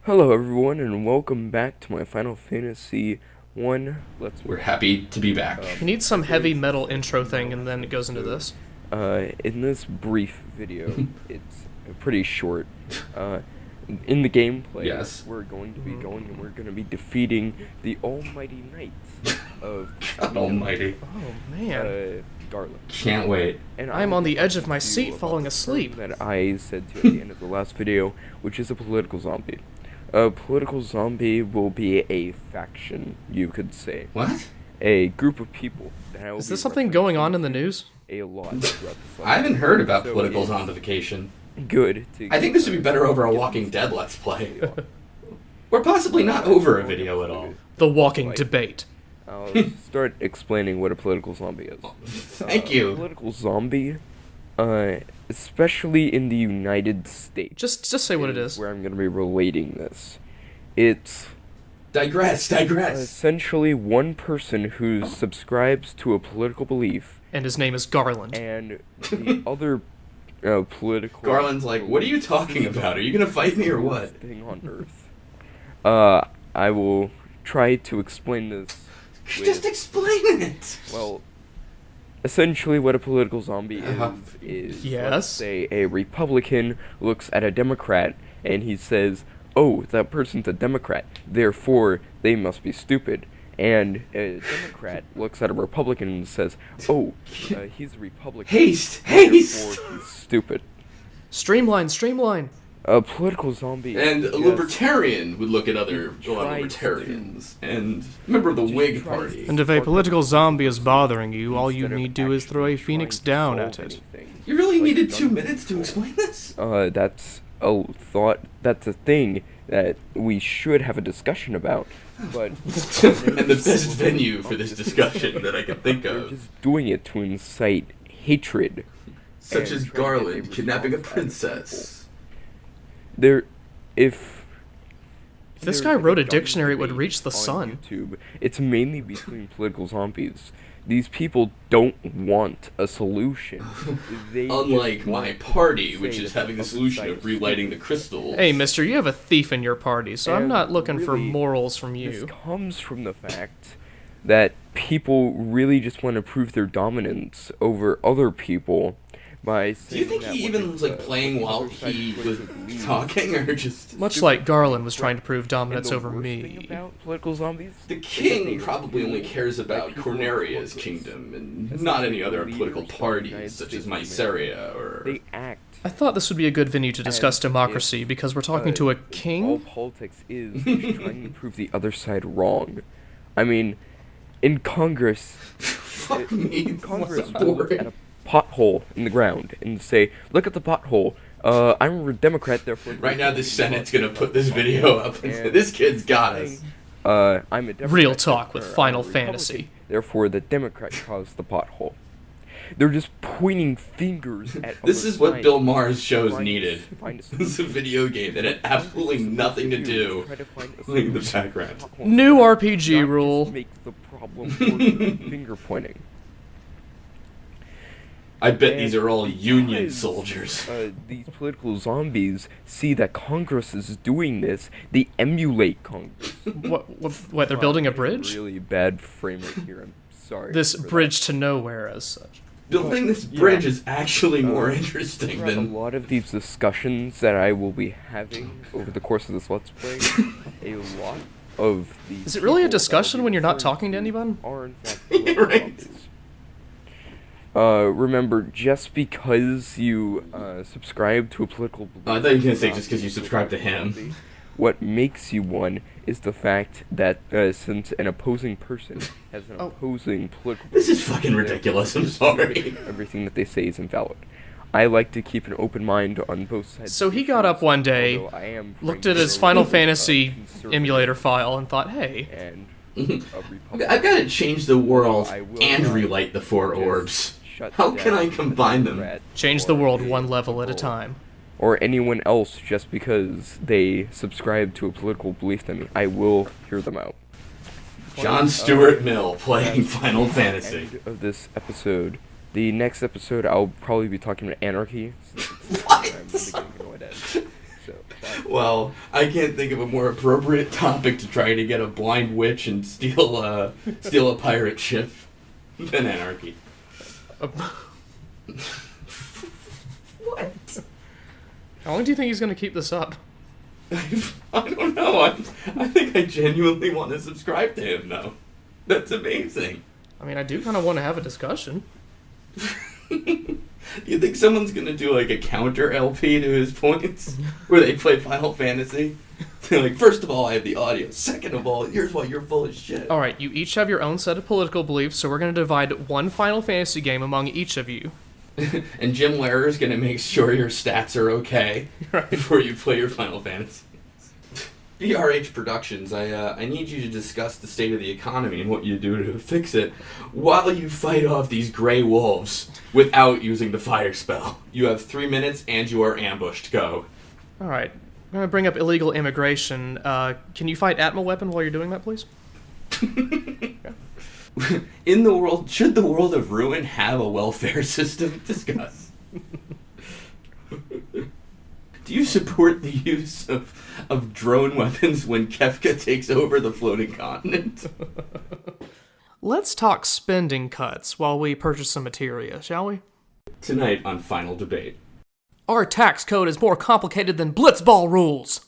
Hello everyone, and welcome back to my Final Fantasy 1 Let's Play. We're happy to be back. You need some heavy metal intro thing, and then it goes into this. In this brief video, it's pretty short. In the gameplay, Yes. we're going to be going and we're going to be defeating the almighty knights of Almighty. Oh, man. Garland. Can't wait. And I'm on the edge of my want to seat do about falling the asleep. term that I said to at the end of the last video, which is a political zombie. A political zombie will be a faction, you could say. What? A group of people. That I will Is be this something going on in the referencing news? a lot throughout this I haven't heard about So political it's zombification. good to I think this would be better over a Walking Dead Let's Play. Or possibly not over a video at all. The walking debate. I'll start explaining what a political zombie is. Thank A you. political zombie, especially in the United States. Just say what it is. Where I'm going to be relating this. It's Digress. essentially one person who subscribes to a political belief, And his name is Garland. and the other political... Garland's like, what are you talking about? Are you gonna fight me or what? ...thing on Earth. I will try to explain this Just explain it! well, essentially what a political zombie Uh-huh. is, Yes? let's say a Republican looks at a Democrat and he says, oh, that person's a Democrat, therefore they must be stupid. And a Democrat looks at a Republican and says, oh, he's a Republican, Haste! therefore he's stupid. Streamline. A political zombie And a just- libertarian would look at a lot of Tried libertarians. And member of the Whig tries Party. And if a political zombie is bothering you, all you instead of need to do is throw a actually phoenix trying to down at solve it. anything. You really Like needed none 2 of minutes to people. explain this? That's a thought. That's a thing that we should have a discussion about. But And the best venue for this discussion that I can think they're of. just doing it to incite hatred. Such and as trying to get Garland a kidnapping a response out of princess. There, if this there's guy wrote a gun dictionary, it would debate reach the on sun. YouTube, it's mainly between political zombies. These people don't want a solution. They Unlike just my want to party, say which is that having the other solution side of is relighting the stupid. crystals. Hey, mister, you have a thief in your party, so I'm And not looking for really, morals from This you. comes from the fact that people really just want to prove their dominance over other people by Do saying you think that he what even was like the playing while other side he is was going to believe. talking, or just Much like Garland was trying to prove And dominance the over worst thing me. about political zombies the is that king they probably only feel cares that about people are Corneria's worthless. kingdom and As not if any other leaders political of the parties United such States as of Myceria or They act. I thought this would be a good venue to discuss as democracy, if, because we're talking to a All king? politics is just trying to prove the other side wrong. I mean, in Congress, fuck me. Congress That's will look at boring. a pothole in the ground and say, "Look at the pothole. I'm a Democrat, therefore." Right now, the Senate's gonna put this video up and say, And "This kid's got us." I'm a Democrat, Real talk with therefore I'm a Final Republican, Fantasy. Therefore, the Democrat caused the pothole. They're just pointing fingers at. This other is what sides, Bill Maher's shows trying to needed. find a This is a video game that had absolutely nothing to do Try to find a with the solution. background. New Not RPG just rule. make the problem worse, finger pointing. I bet And these are all Union because, soldiers. These political zombies see that Congress is doing this. They emulate Congress. What, they're building a bridge? Really bad frame rate here. I'm sorry. This for that. bridge to nowhere, as such. Building this yeah. bridge is actually more Uh, interesting Throughout a than. lot of these discussions that I will be having over the course of this Let's Play, a lot of these. Is it really a people that I'll discussion be when you're not referring talking to anyone? Are in fact Yeah, political right. zombies. Remember, just because you subscribe to a political belief, Oh, I thought you were gonna does say not just 'cause you make you a subscribe to political him. zombie. What makes you one is the fact that since an opposing person has an opposing political This is belief, fucking then ridiculous, I'm sorry. everything that they say is invalid. I like to keep an open mind on both sides. So of he got issues, up one day, although I am looked frankly at his a Final little, Fantasy conservative emulator file and thought, hey, and I've got to change the world I will and not relight the four just orbs. shut How can down I combine them? Democrat change the or world a one level at a liberal time. or anyone else just because they subscribe to a political belief to me. I will hear them out. John Stuart Mill playing Final At Fantasy. the end of this episode. The next episode, I'll probably be talking about anarchy. What? I'm really getting annoyed at it. So, Well, I can't think of a more appropriate topic to try to get a blind witch and steal a pirate ship than anarchy. What? How long do you think he's going to keep this up? I don't know. I think I genuinely want to subscribe to him, though. That's amazing. I mean, I do kind of want to have a discussion. You think someone's gonna do like a counter LP to his points, where they play Final Fantasy? They're like, first of all, I have the audio. Second of all, here's why you're full of shit. All right, you each have your own set of political beliefs, so we're going to divide one Final Fantasy game among each of you. And Jim Lehrer gonna make sure your stats are okay Right. before you play your Final Fantasy. BRH Productions, I need you to discuss the state of the economy and what you do to fix it while you fight off these gray wolves without using the fire spell. You have 3 minutes and you are ambushed. Go. All right, I'm going to bring up illegal immigration. Can you fight Atma Weapon while you're doing that, please? In the world, should the world of Ruin have a welfare system? Discuss. Do you support the use of drone weapons when Kefka takes over the floating continent? Let's talk spending cuts while we purchase some materia, shall we? Tonight on Final Debate. Our tax code is more complicated than blitzball rules.